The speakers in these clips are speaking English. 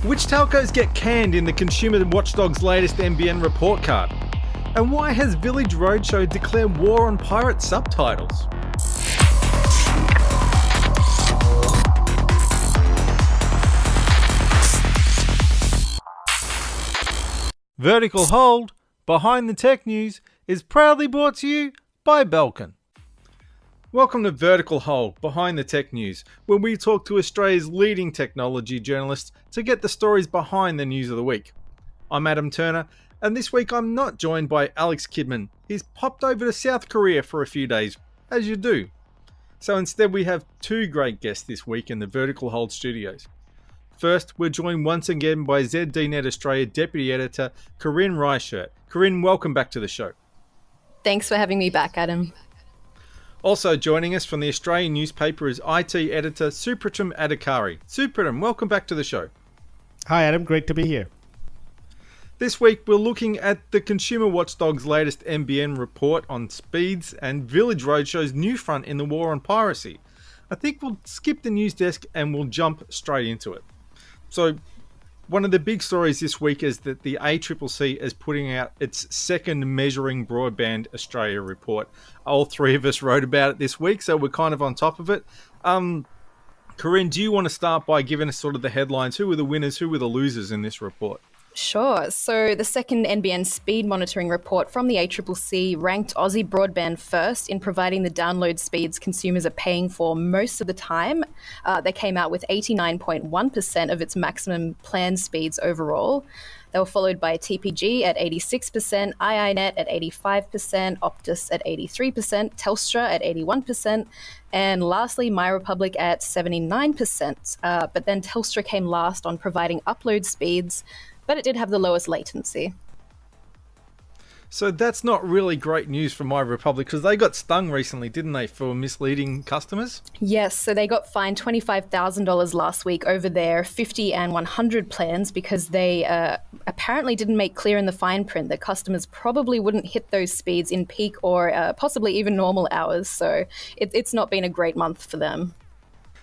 Which telcos get canned in the Consumer Watchdog's latest NBN report card? And why has Village Roadshow declared war on pirate subtitles? Vertical Hold, Behind the Tech News, is proudly brought to you by Belkin. Welcome to Vertical Hold, Behind the Tech News, where we talk to Australia's leading technology journalists to get the stories behind the news of the week. I'm Adam Turner, and this week I'm not joined by Alex Kidman. He's popped over to South Korea for a few days, as you do. So instead we have two great guests this week in the Vertical Hold studios. First, we're joined once again by ZDNet Australia Deputy Editor Corinne Reichert. Corinne, welcome back to the show. Thanks for having me back, Adam. Also joining us from the Australian newspaper is IT editor Supratim Adhikari. Supratim, welcome back to the show. Hi Adam, great to be here. This week we're looking at the Consumer Watchdog's latest NBN report on speeds and Village Roadshow's new front in the war on piracy. I think we'll skip the news desk and we'll jump straight into it. So, one of the big stories this week is that the ACCC is putting out its second Measuring Broadband Australia report. All three of us wrote about it this week, so we're kind of on top of it. Corinne, do you want to start by giving us sort of the headlines? Who were the winners, who were the losers in this report? Sure. So the second NBN speed monitoring report from the ACCC ranked Aussie broadband first in providing the download speeds consumers are paying for most of the time. They came out with 89.1% of its maximum planned speeds overall. They were followed by TPG at 86%, iiNet at 85%, Optus at 83%, Telstra at 81%, and lastly, MyRepublic at 79%. But then Telstra came last on providing upload speeds, but it did have the lowest latency. So that's not really great news for MyRepublic because they got stung recently, didn't they, for misleading customers? Yes, so they got fined $25,000 last week over their 50 and 100 plans because they apparently didn't make clear in the fine print that customers probably wouldn't hit those speeds in peak or possibly even normal hours. So it's not been a great month for them.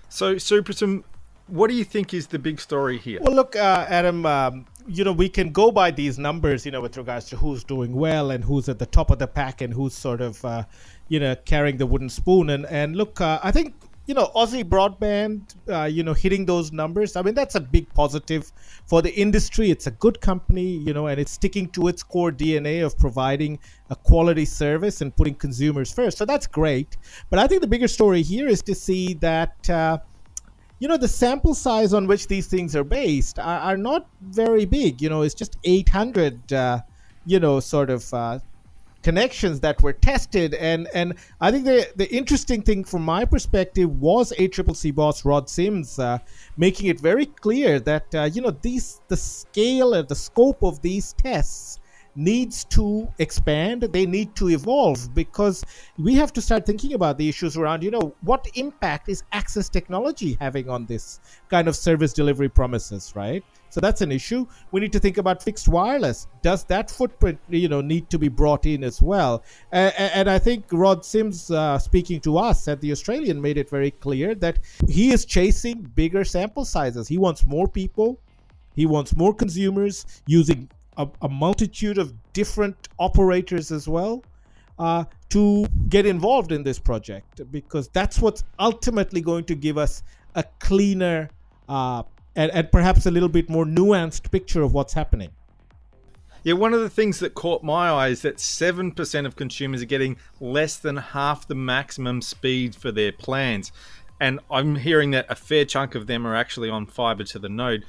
So, Supratim, what do you think is the big story here? Well, look, Adam, we can go by these numbers, with regards to who's doing well and who's at the top of the pack and who's sort of, carrying the wooden spoon. And look, I think, Aussie broadband, hitting those numbers, I mean, that's a big positive for the industry. It's a good company, and it's sticking to its core DNA of providing a quality service and putting consumers first. So that's great. But I think the bigger story here is to see that, the sample size on which these things are based are not very big. It's just 800, connections that were tested. And I think the interesting thing from my perspective was ACCC boss Rod Sims making it very clear that, the scale and the scope of these tests needs to expand. They need to evolve because we have to start thinking about the issues around, what impact is access technology having on this kind of service delivery promises, right? So that's an issue. We need to think about fixed wireless. Does that footprint, need to be brought in as well? And I think Rod Sims, speaking to us at the Australian, made it very clear that he is chasing bigger sample sizes. He wants more people. He wants more consumers using a multitude of different operators as well to get involved in this project, because that's what's ultimately going to give us a cleaner and perhaps a little bit more nuanced picture of what's happening. Yeah, one of the things that caught my eye is that 7% of consumers are getting less than half the maximum speed for their plans. And I'm hearing that a fair chunk of them are actually on fibre to the node.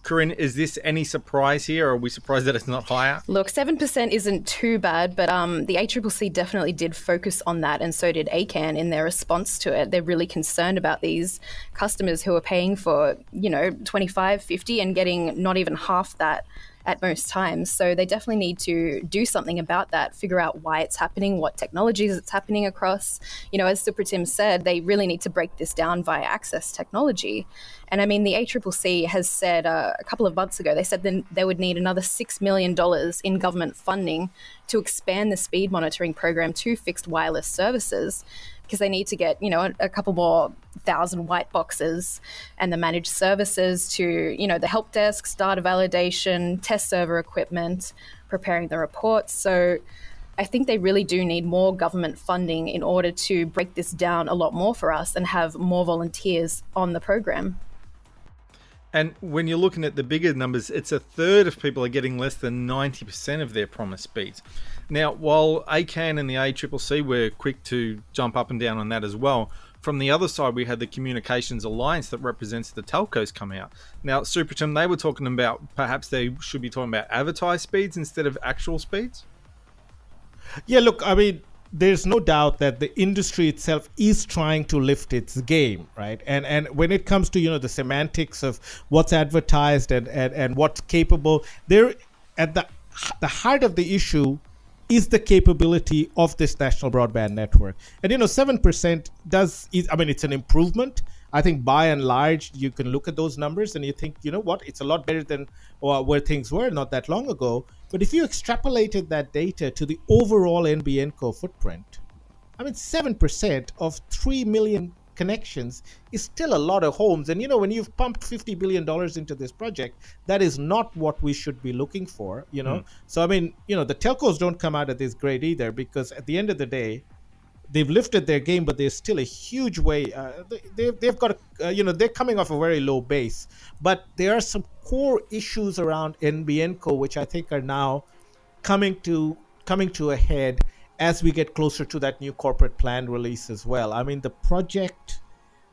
Corinne, is this any surprise here, or are we surprised that it's not higher? Look, 7% isn't too bad, but the ACCC definitely did focus on that, and so did ACAN in their response to it. They're really concerned about these customers who are paying for, 25, 50 and getting not even half that at most times. So they definitely need to do something about that, figure out why it's happening, what technologies it's happening across. As Supratim said, they really need to break this down via access technology. And I mean, the ACCC has said a couple of months ago, they said then they would need another $6 million in government funding to expand the speed monitoring program to fixed wireless services. because they need to get, a couple more thousand white boxes and the managed services to, the help desks, data validation, test server equipment, preparing the reports. So I think they really do need more government funding in order to break this down a lot more for us and have more volunteers on the program. And when you're looking at the bigger numbers, it's a third of people are getting less than 90% of their promised speeds. Now, while ACAN and the ACCC were quick to jump up and down on that as well, from the other side, we had the Communications Alliance that represents the telcos come out. Now, Supertim, they were talking about perhaps they should be talking about advertised speeds instead of actual speeds. Yeah, look, I mean, there's no doubt that the industry itself is trying to lift its game, right? And when it comes to, the semantics of what's advertised and what's capable, there at the heart of the issue is the capability of this national broadband network. And 7% it's an improvement. I think by and large, you can look at those numbers and you think, it's a lot better than where things were not that long ago. But if you extrapolated that data to the overall NBN Co footprint, 7% of 3 million connections is still a lot of homes. And, when you've pumped $50 billion into this project, that is not what we should be looking for, So, the telcos don't come out of this great either, because at the end of the day, they've lifted their game, but there's still a huge way. They've got, they're coming off a very low base. But there are some core issues around NBN Co, which I think are now coming to a head as we get closer to that new corporate plan release as well. The project,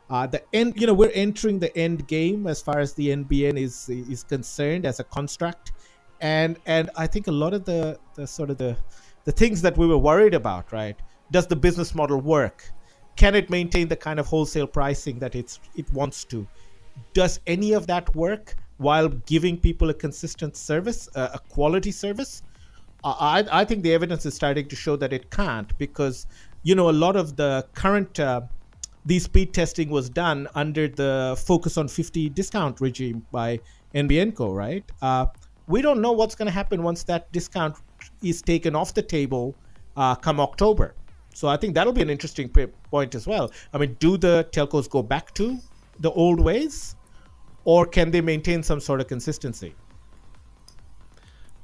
we're entering the end game as far as the NBN is concerned as a construct, and I think a lot of the things that we were worried about, right? Does the business model work? Can it maintain the kind of wholesale pricing that it wants to? Does any of that work while giving people a consistent service, a quality service? I think the evidence is starting to show that it can't, because, a lot of the current the speed testing was done under the focus on 50 discount regime by NBN Co, right? We don't know what's going to happen once that discount is taken off the table come October. So I think that'll be an interesting point as well. Do the telcos go back to the old ways, or can they maintain some sort of consistency?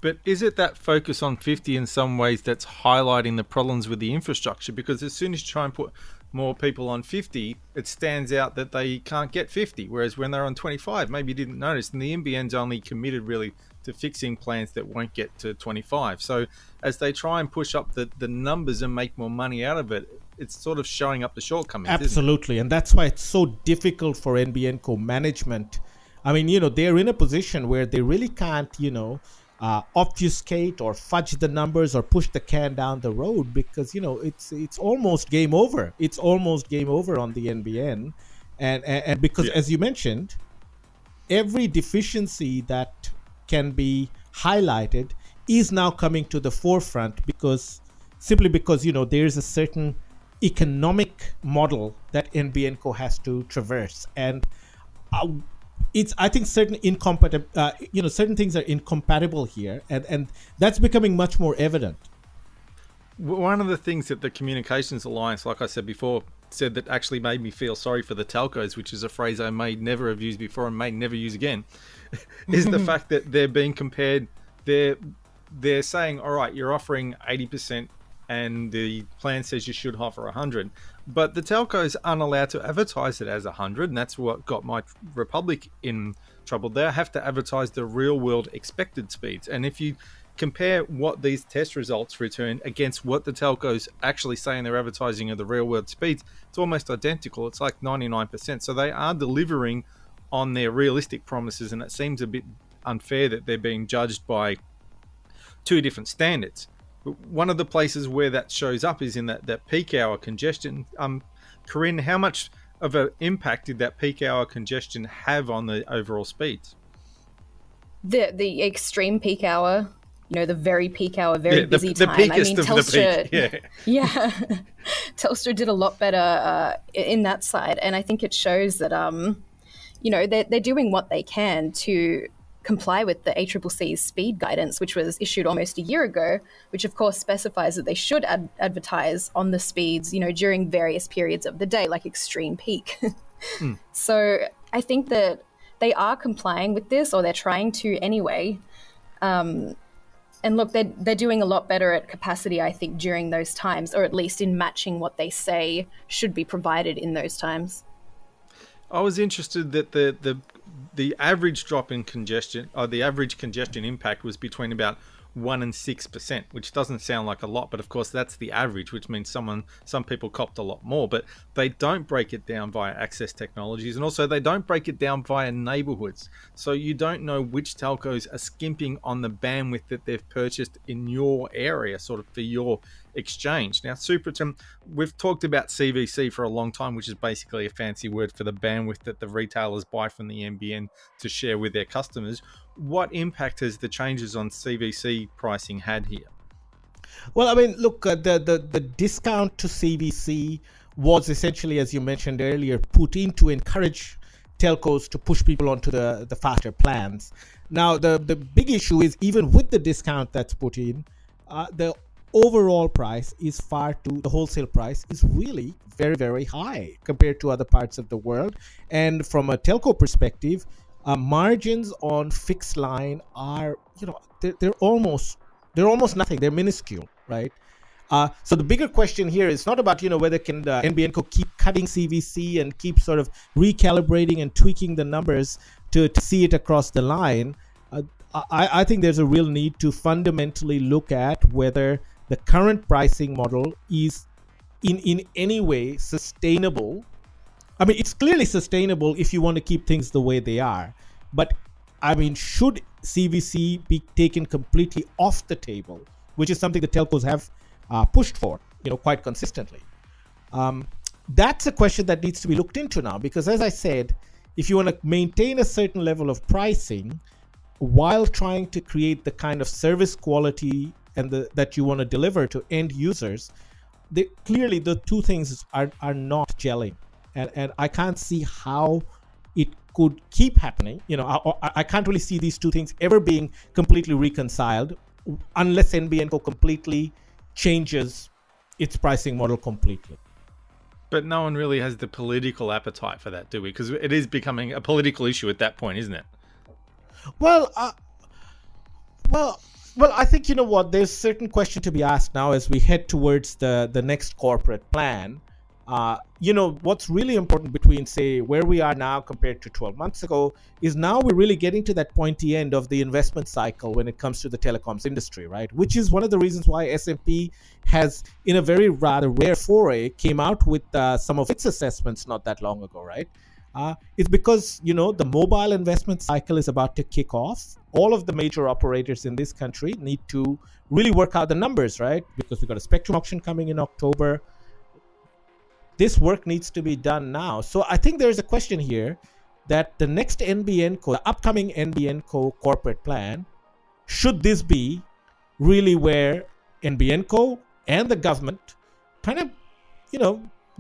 But is it that focus on 50 in some ways that's highlighting the problems with the infrastructure? Because as soon as you try and put more people on 50, it stands out that they can't get 50. Whereas when they're on 25, maybe you didn't notice. And the NBN's only committed really to fixing plans that won't get to 25. So as they try and push up the numbers and make more money out of it, it's sort of showing up the shortcomings. Absolutely. And that's why it's so difficult for NBN Co management. They're in a position where they really can't, obfuscate or fudge the numbers or push the can down the road, because it's almost game over. It's almost game over on the NBN, and because as you mentioned, every deficiency that can be highlighted is now coming to the forefront, because there's a certain economic model that NBN Co has to traverse, and I think certain things are incompatible here, and that's becoming much more evident. One of the things that the Communications Alliance, like I said before, said that actually made me feel sorry for the telcos, which is a phrase I may never have used before and may never use again, is the fact that they're being compared. They're saying, all right, you're offering 80% and the plan says you should offer 100, but the telcos aren't allowed to advertise it as 100, and that's what got my Republic in trouble. They have to advertise the real world expected speeds, and if you compare what these test results return against what the telcos actually say in their advertising of the real world speeds, it's almost identical. It's like 99%. So they are delivering on their realistic promises, and it seems a bit unfair that they're being judged by two different standards. One of the places where that shows up is in that peak hour congestion. Corinne, how much of an impact did that peak hour congestion have on the overall speeds? The extreme peak hour, the very peak hour, very busy the time. Peakest of Telstra, the peak. Yeah. Telstra did a lot better in that side, and I think it shows that they're doing what they can to comply with the ACCC's speed guidance, which was issued almost a year ago, which of course specifies that they should advertise on the speeds, during various periods of the day, like extreme peak. So I think that they are complying with this, or they're trying to anyway. And look, they're doing a lot better at capacity, I think, during those times, or at least in matching what they say should be provided in those times. I was interested that the average drop in congestion, or the average congestion impact, was between about 1% and 6%, which doesn't sound like a lot, but of course that's the average, which means some people copped a lot more. But they don't break it down via access technologies, and also they don't break it down via neighborhoods. So you don't know which telcos are skimping on the bandwidth that they've purchased in your area, sort of for your exchange. Now, Supratim, we've talked about CVC for a long time, which is basically a fancy word for the bandwidth that the retailers buy from the NBN to share with their customers. What impact has the changes on CVC pricing had here? Well, I mean, look, the discount to CVC was essentially, as you mentioned earlier, put in to encourage telcos to push people onto the faster plans. Now, the big issue is, even with the discount that's put in, the overall price is the wholesale price is really very, very high compared to other parts of the world. And from a telco perspective, margins on fixed line are, they're almost nothing. They're minuscule, right? So the bigger question here is not about, whether can the NBN keep cutting CVC and keep sort of recalibrating and tweaking the numbers to see it across the line. I think there's a real need to fundamentally look at whether the current pricing model is in any way sustainable. I mean, it's clearly sustainable if you want to keep things the way they are. But, I mean, should CVC be taken completely off the table, which is something the telcos have pushed for, quite consistently? That's a question that needs to be looked into now, because, as I said, if you want to maintain a certain level of pricing while trying to create the kind of service quality and that you want to deliver to end users, clearly the two things are not gelling. And I can't see how it could keep happening. I can't really see these two things ever being completely reconciled unless NBN completely changes its pricing model completely. But no one really has the political appetite for that, do we? Because it is becoming a political issue at that point, isn't it? Well, I think, there's certain question to be asked now as we head towards the next corporate plan. What's really important between, say, where we are now compared to 12 months ago is now we're really getting to that pointy end of the investment cycle when it comes to the telecoms industry, right? Which is one of the reasons why S&P has, in a very rather rare foray, came out with some of its assessments not that long ago, right? It's because, the mobile investment cycle is about to kick off. All of the major operators in this country need to really work out the numbers, right? Because we've got a spectrum auction coming in October. This work needs to be done now. So I think there's a question here that the next the upcoming NBN corporate plan, should this be really where NBN and the government kind of,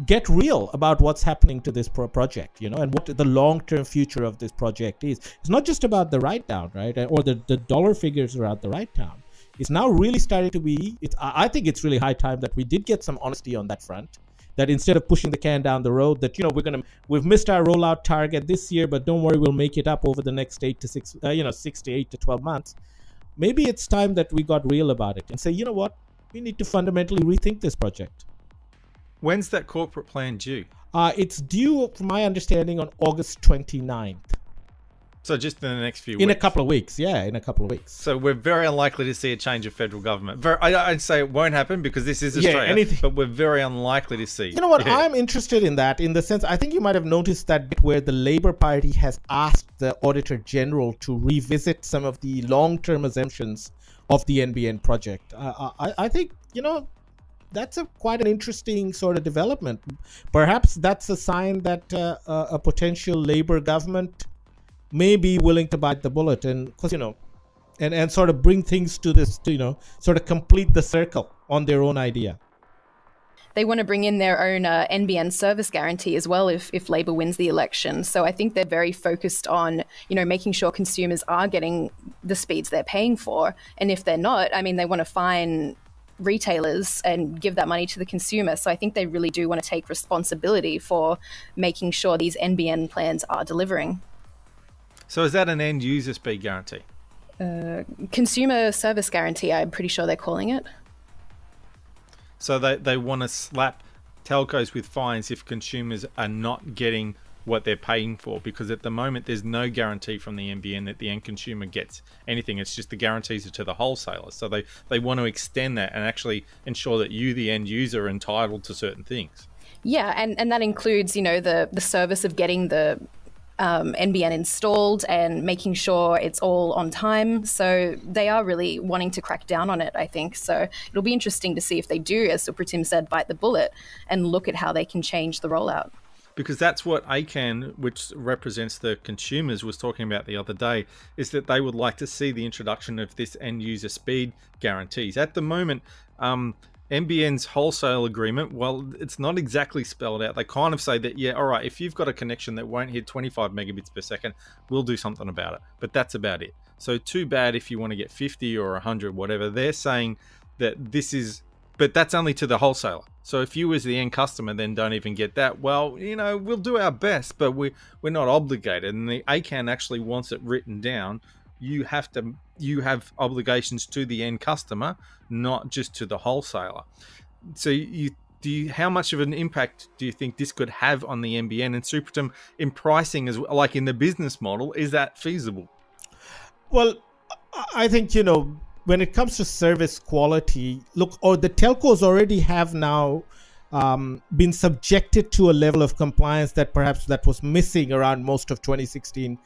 get real about what's happening to this project, and what the long-term future of this project is. It's not just about the write-down, right? Or the dollar figures around the write-down. It's now really starting to be, I think it's really high time that we did get some honesty on that front. That instead of pushing the can down the road, that we've missed our rollout target this year, but don't worry, we'll make it up over the next 6 to 8 to 12 months. Maybe it's time that we got real about it and say, we need to fundamentally rethink this project. When's that corporate plan due? It's due, from my understanding, on August 29th. So just in the next few weeks? In a couple of weeks, yeah, in a couple of weeks. So we're very unlikely to see a change of federal government. I'd say it won't happen because this is Australia, but we're very unlikely to see. You know what? Yeah. I'm interested in that, in the sense, I think you might have noticed that bit where the Labour Party has asked the Auditor General to revisit some of the long-term assumptions of the NBN project. I think, that's quite an interesting sort of development. Perhaps that's a sign that a potential Labour government may be willing to bite the bullet and, because and sort of bring things to this, sort of complete the circle on their own idea. they want to bring in their own NBN service guarantee as well if Labor wins the election. So I think they're very focused on, making sure consumers are getting the speeds they're paying for. And if they're not, I mean, they want to fine retailers and give that money to the consumer. So I think they really do want to take responsibility for making sure these NBN plans are delivering. So is that an end user speed guarantee? Consumer service guarantee, I'm pretty sure they're calling it. So they want to slap telcos with fines if consumers are not getting what they're paying for, because at the moment there's no guarantee from the NBN that the end consumer gets anything. It's just the guarantees are to the wholesalers. So they want to extend that and actually ensure that you, the end user, are entitled to certain things. Yeah, and that includes, the service of getting the NBN installed and making sure it's all on time. So they are really wanting to crack down on it, I think. So it'll be interesting to see if they do, as Supratim said, bite the bullet and look at how they can change the rollout. Because that's what ACCC, which represents the consumers, was talking about the other day, is that they would like to see the introduction of this end user speed guarantees. At the moment, NBN's wholesale agreement, well, it's not exactly spelled out. They kind of say that, yeah, all right, if you've got a connection that won't hit 25 megabits per second, we'll do something about it. But that's about it. So too bad if you want to get 50 or 100, whatever. They're saying that this is, but that's only to the wholesaler. So if you as the end customer then don't even get that, well, we'll do our best, but we're not obligated. And the ACCC actually wants it written down. You have obligations to the end customer, not just to the wholesaler. So how much of an impact do you think this could have on the NBN and Supratim in pricing, as like in the business model? Is that feasible? Well, I think, when it comes to service quality, the telcos already have now been subjected to a level of compliance that perhaps that was missing around most of 2016.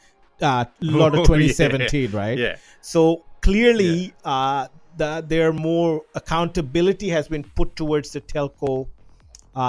A lot of 2017, yeah. right? Yeah. So clearly, there more accountability has been put towards the telco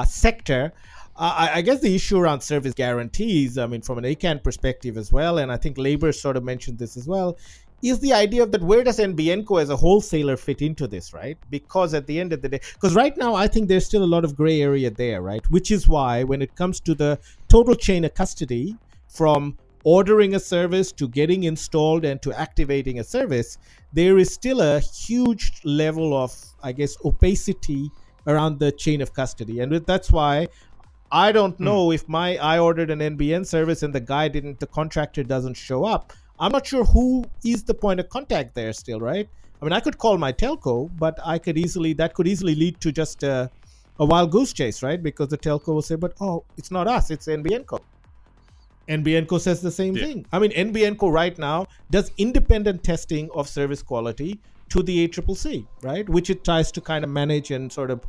sector. I guess the issue around service guarantees, I mean, from an ACCC perspective as well, and I think Labor sort of mentioned this as well, is the idea of that where does NBN as a wholesaler fit into this, right? Because at the end of the day, because right now I think there's still a lot of gray area there, right? Which is why when it comes to the total chain of custody, from ordering a service to getting installed and to activating a service, there is still a huge level of, I guess, opacity around the chain of custody. And that's why I don't know if I ordered an NBN service and the contractor doesn't show up. I'm not sure who is the point of contact there still, right? I mean, I could call my telco, but that could easily lead to just a wild goose chase, right? Because the telco will say, but it's not us, it's NBN. NBN says the same thing. I mean, NBN right now does independent testing of service quality to the ACCC, right? Which it tries to kind of manage and sort of,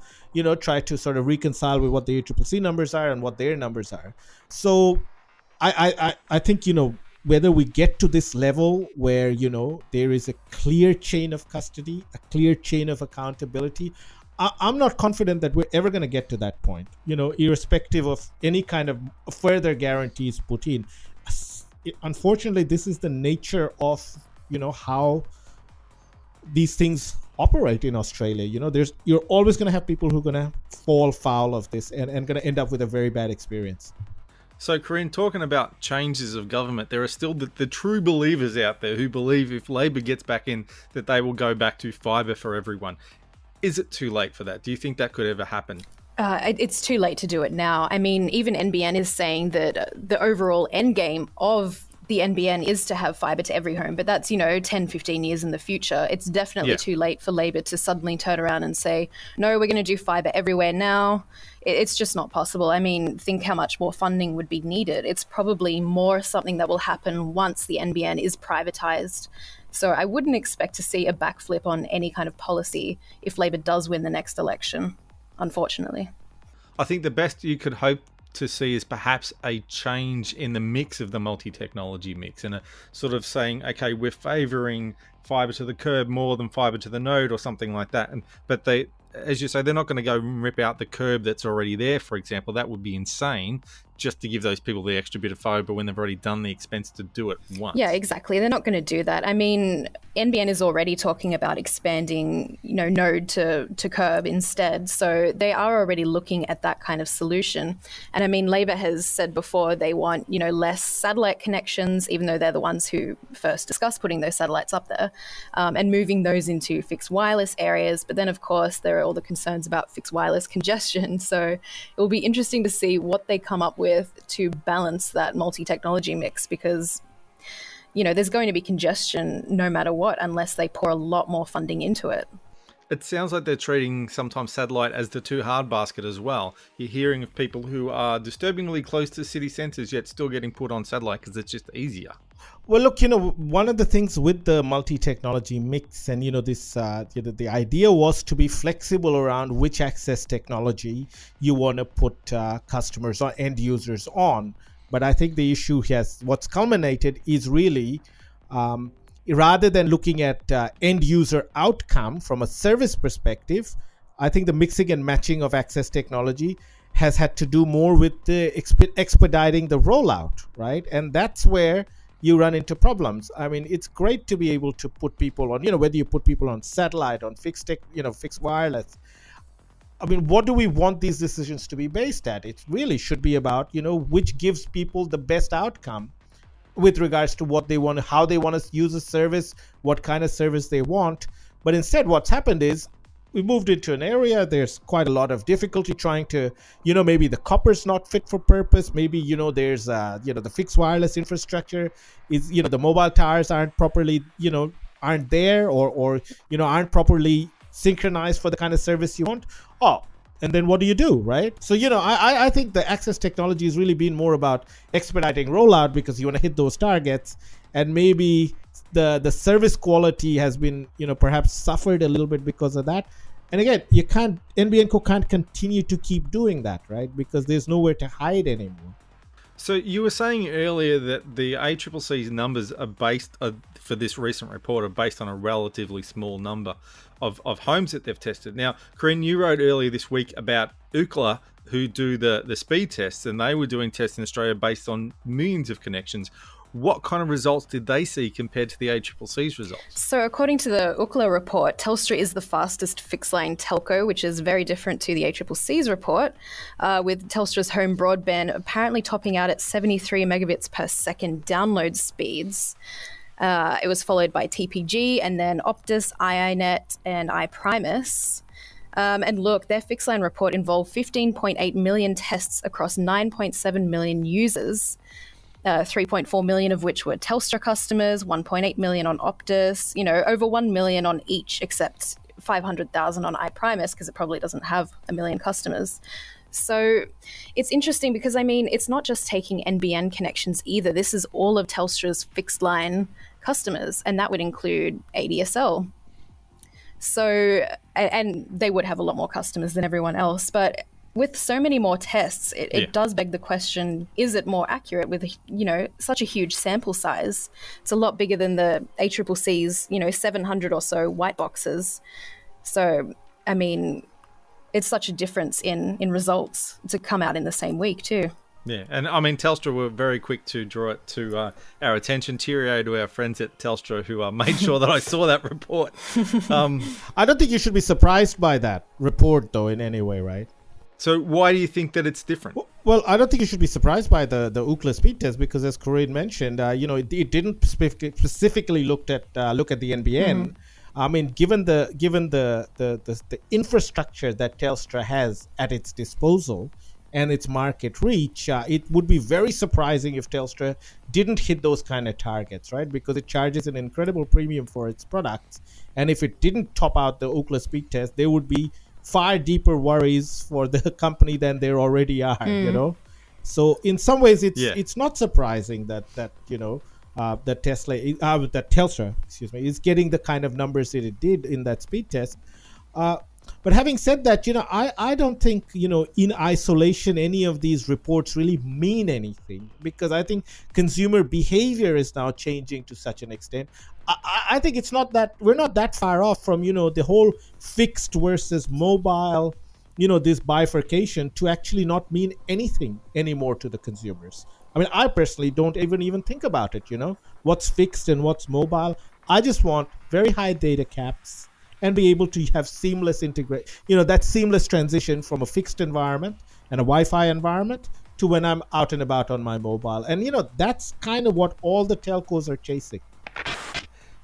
try to sort of reconcile with what the ACCC numbers are and what their numbers are. So I think, whether we get to this level where, there is a clear chain of custody, a clear chain of accountability, I'm not confident that we're ever going to get to that point, irrespective of any kind of further guarantees put in. Unfortunately, this is the nature of, how these things operate in Australia. You're always going to have people who are going to fall foul of this and going to end up with a very bad experience. So, Corinne, talking about changes of government, there are still the true believers out there who believe if Labor gets back in, that they will go back to fibre for everyone. Is it too late for that? Do you think that could ever happen? It's too late to do it now. I mean, even NBN is saying that the overall end game of the NBN is to have fibre to every home, but that's, 10, 15 years in the future. It's definitely too late for Labor to suddenly turn around and say, no, we're going to do fibre everywhere now. It's just not possible. I mean, think how much more funding would be needed. It's probably more something that will happen once the NBN is privatised. So I wouldn't expect to see a backflip on any kind of policy if Labor does win the next election, unfortunately. I think the best you could hope to see is perhaps a change in the mix of the multi-technology mix, and a sort of saying, okay, we're favouring fibre to the curb more than fibre to the node or something like that. But they, as you say, they're not going to go and rip out the curb that's already there, for example. That would be insane, just to give those people the extra bit of fibre when they've already done the expense to do it once. Yeah, exactly. They're not going to do that. I mean, NBN is already talking about expanding, node to curb instead. So they are already looking at that kind of solution. And I mean, Labor has said before they want, less satellite connections, even though they're the ones who first discussed putting those satellites up there, and moving those into fixed wireless areas. But then, of course, there are all the concerns about fixed wireless congestion. So it will be interesting to see what they come up with to balance that multi-technology mix, because there's going to be congestion no matter what unless they pour a lot more funding into it. It sounds like they're treating sometimes satellite as the too hard basket as well. You're hearing of people who are disturbingly close to city centres yet still getting put on satellite because it's just easier. Well, look, one of the things with the multi-technology mix and, this, the idea was to be flexible around which access technology you want to put customers or end users on. But I think the issue has what's culminated is really rather than looking at end user outcome from a service perspective, I think the mixing and matching of access technology has had to do more with the expediting the rollout, right? And that's where you run into problems. I mean, it's great to be able to put people on, whether you put people on satellite, on fixed wireless. I mean, what do we want these decisions to be based at? It really should be about, which gives people the best outcome with regards to what they want, how they want to use a service, what kind of service they want. But instead, what's happened is we moved into an area, there's quite a lot of difficulty trying to, maybe the copper's not fit for purpose. Maybe, there's, the fixed wireless infrastructure is, the mobile towers aren't properly, aren't there or aren't properly synchronized for the kind of service you want. And then what do you do, right? So, I think the access technology has really been more about expediting rollout because you want to hit those targets, and maybe the service quality has been, perhaps suffered a little bit because of that. And again, NBN Co can't continue to keep doing that, right? Because there's nowhere to hide anymore. So you were saying earlier that the ACCC's numbers are based for this recent report are based on a relatively small number of homes that they've tested. Now, Corinne, you wrote earlier this week about Ookla, who do the speed tests, and they were doing tests in Australia based on millions of connections. What kind of results did they see compared to the ACCC's results? So according to the Ookla report, Telstra is the fastest fixed-line telco, which is very different to the ACCC's report, with Telstra's home broadband apparently topping out at 73 megabits per second download speeds. It was followed by TPG and then Optus, iiNet and iPrimus. And look, their fixed-line report involved 15.8 million tests across 9.7 million users. 3.4 million of which were Telstra customers, 1.8 million on Optus, over 1 million on each, except 500,000 on iPrimus because it probably doesn't have a million customers. So it's interesting because, it's not just taking NBN connections either. This is all of Telstra's fixed line customers, and that would include ADSL. So, and they would have a lot more customers than everyone else, but with so many more tests, it does beg the question, is it more accurate with, such a huge sample size? It's a lot bigger than the ACCC's, 700 or so white boxes. So, it's such a difference in results to come out in the same week too. Yeah, and Telstra were very quick to draw it to our attention. Cheerio to our friends at Telstra who made sure that I saw that report. I don't think you should be surprised by that report, though, in any way, right? So why do you think that it's different? Well, I don't think you should be surprised by the Ookla speed test because, as Corinne mentioned, it didn't specifically look at the NBN. Given the infrastructure that Telstra has at its disposal and its market reach, it would be very surprising if Telstra didn't hit those kind of targets, right? Because it charges an incredible premium for its products, and if it didn't top out the Ookla speed test, there would be far deeper worries for the company than there already are. So in some ways it's not surprising that Telstra is getting the kind of numbers that it did in that speed test. But having said that, I don't think, in isolation, any of these reports really mean anything, because I think consumer behavior is now changing to such an extent. I think it's not that we're not that far off from, the whole fixed versus mobile, this bifurcation to actually not mean anything anymore to the consumers. I personally don't even think about it, what's fixed and what's mobile. I just want very high data caps and be able to have seamless integrate, that seamless transition from a fixed environment and a Wi-Fi environment to when I'm out and about on my mobile. And, that's kind of what all the telcos are chasing.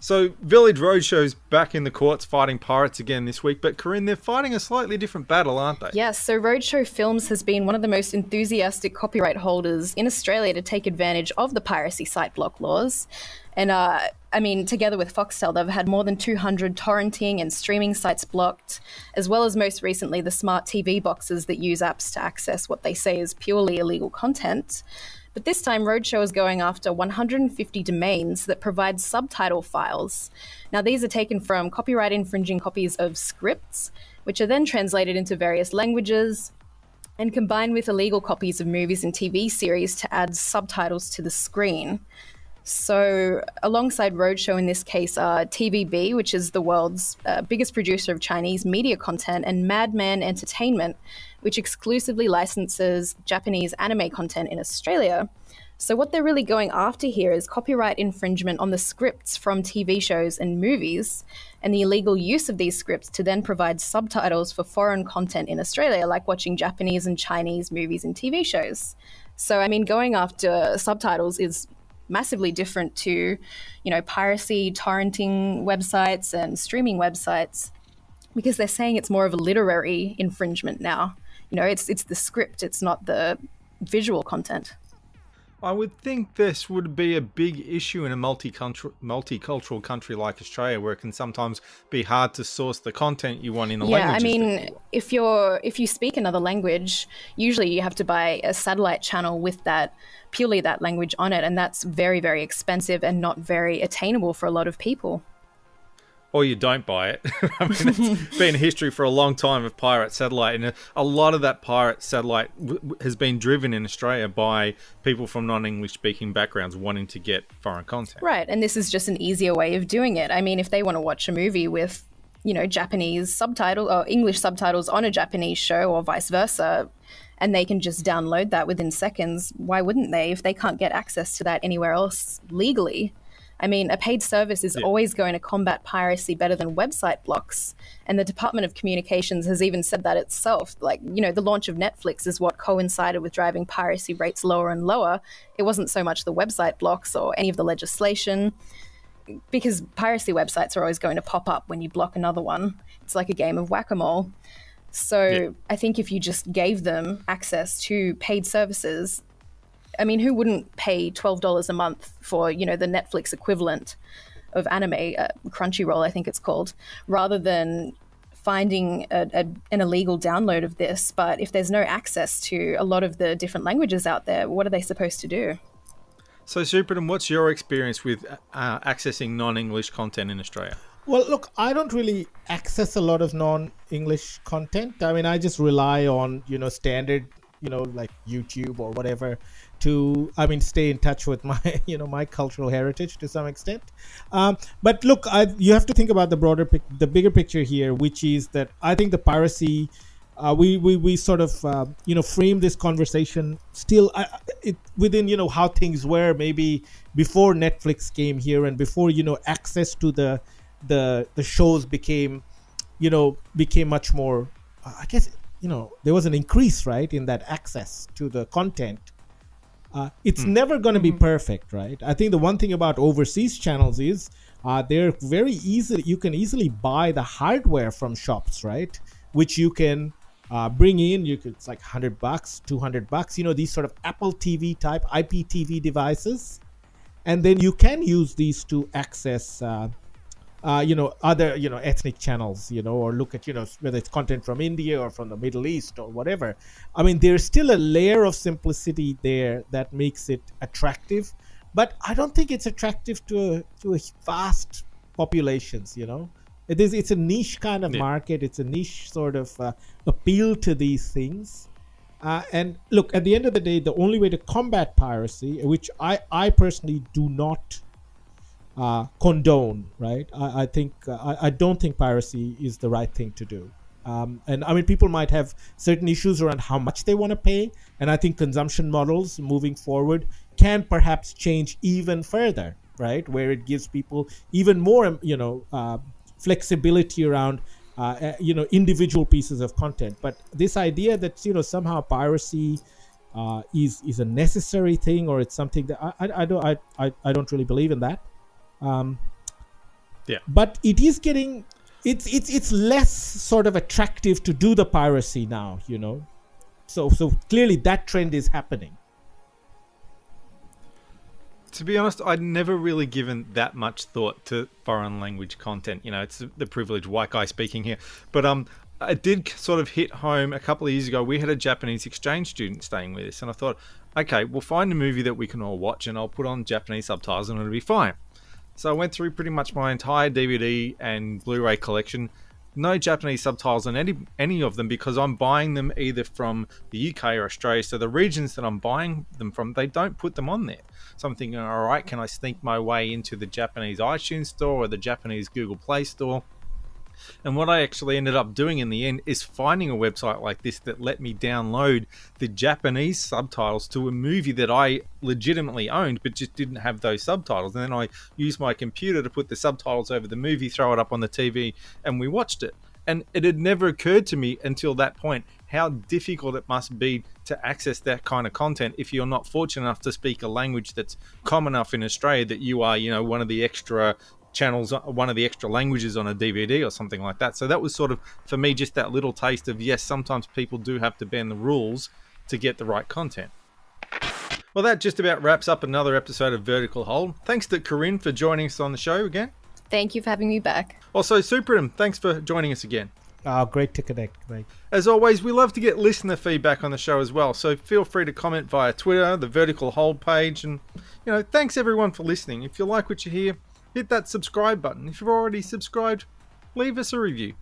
So Village Roadshow's back in the courts fighting pirates again this week, but Corinne, they're fighting a slightly different battle, aren't they? Yes, so Roadshow Films has been one of the most enthusiastic copyright holders in Australia to take advantage of the piracy site block laws. And together with Foxtel, they've had more than 200 torrenting and streaming sites blocked, as well as most recently the smart TV boxes that use apps to access what they say is purely illegal content. But this time, Roadshow is going after 150 domains that provide subtitle files. Now, these are taken from copyright-infringing copies of scripts, which are then translated into various languages and combined with illegal copies of movies and TV series to add subtitles to the screen. So alongside Roadshow in this case are TVB, which is the world's biggest producer of Chinese media content, and Madman Entertainment, which exclusively licenses Japanese anime content in Australia. So what they're really going after here is copyright infringement on the scripts from TV shows and movies, and the illegal use of these scripts to then provide subtitles for foreign content in Australia, like watching Japanese and Chinese movies and TV shows. So, going after subtitles is massively different to, piracy, torrenting websites and streaming websites, because they're saying it's more of a literary infringement now. It's the script, it's not the visual content. I would think this would be a big issue in a multicultural country like Australia, where it can sometimes be hard to source the content you want in the language. If you speak another language, usually you have to buy a satellite channel with purely that language on it, and that's very, very expensive and not very attainable for a lot of people. Or you don't buy it. It's been history for a long time of pirate satellite, and a lot of that pirate satellite has been driven in Australia by people from non-English speaking backgrounds wanting to get foreign content. Right, and this is just an easier way of doing it. If they want to watch a movie with, Japanese subtitles or English subtitles on a Japanese show or vice versa, and they can just download that within seconds, why wouldn't they if they can't get access to that anywhere else legally? A paid service is always going to combat piracy better than website blocks. And the Department of Communications has even said that itself. The launch of Netflix is what coincided with driving piracy rates lower and lower. It wasn't so much the website blocks or any of the legislation, because piracy websites are always going to pop up when you block another one. It's like a game of whack-a-mole. So I think if you just gave them access to paid services, who wouldn't pay $12 a month for, the Netflix equivalent of anime, Crunchyroll, I think it's called, rather than finding an illegal download of this? But if there's no access to a lot of the different languages out there, what are they supposed to do? So, Superton, what's your experience with accessing non-English content in Australia? Well, look, I don't really access a lot of non-English content. I just rely on, standard, like YouTube or whatever to, stay in touch with my, my cultural heritage to some extent. But look, you have to think about the bigger picture here, which is that I think the piracy, we sort of, frame this conversation still within, how things were maybe before Netflix came here and before, access to the shows became much more, I guess, there was an increase, right, in that access to the content. It's never going to be perfect, right? I think the one thing about overseas channels is they're very easy. You can easily buy the hardware from shops, right? Which you can bring in. It's like $100, $200. These sort of Apple TV type IPTV devices, and then you can use these to access other, ethnic channels, or look at, whether it's content from India or from the Middle East or whatever. There's still a layer of simplicity there that makes it attractive, but I don't think it's attractive to a vast populations, It's a niche kind of market. It's a niche sort of appeal to these things. And look, at the end of the day, the only way to combat piracy, which I personally do not condone, right? I don't think piracy is the right thing to do. And people might have certain issues around how much they want to pay, and I think consumption models moving forward can perhaps change even further, right? Where it gives people even more, flexibility around, individual pieces of content. But this idea that, somehow piracy is a necessary thing, or it's something that I don't really believe in that. But it is getting, it's less sort of attractive to do the piracy now, So clearly that trend is happening. To be honest, I'd never really given that much thought to foreign language content. It's the privileged white guy speaking here. But it did sort of hit home a couple of years ago. We had a Japanese exchange student staying with us, and I thought, okay, we'll find a movie that we can all watch, and I'll put on Japanese subtitles, and it'll be fine. So I went through pretty much my entire DVD and Blu-ray collection. No Japanese subtitles on any of them, because I'm buying them either from the UK or Australia. So the regions that I'm buying them from, they don't put them on there. So I'm thinking, all right, can I sneak my way into the Japanese iTunes store or the Japanese Google Play store? And what I actually ended up doing in the end is finding a website like this that let me download the Japanese subtitles to a movie that I legitimately owned, but just didn't have those subtitles. And then I used my computer to put the subtitles over the movie, throw it up on the TV, and we watched it. And it had never occurred to me until that point how difficult it must be to access that kind of content if you're not fortunate enough to speak a language that's common enough in Australia that you are, one of the extra channels, one of the extra languages on a DVD or something like that. So that was sort of, for me, just that little taste of, yes, sometimes people do have to bend the rules to get the right content. Well, that just about wraps up another episode of Vertical Hold. Thanks to Corinne for joining us on the show again. Thank you for having me back. Also, Supratim, thanks for joining us again. Great to connect, mate. As always, we love to get listener feedback on the show as well, so feel free to comment via Twitter, the Vertical Hold page, and, thanks everyone for listening. If you like what you hear, hit that subscribe button. If you've already subscribed, leave us a review.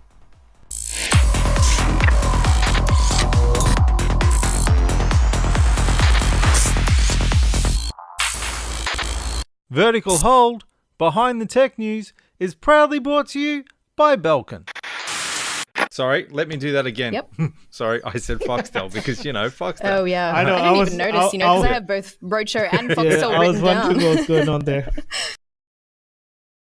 Vertical Hold, Behind the Tech News, is proudly brought to you by Belkin. Sorry, let me do that again. Yep. Sorry, I said Foxtel because, Foxtel. Oh, yeah. I know, I didn't even notice, because I have both Roadshow and Foxtel I was written wondering down. what was going on there.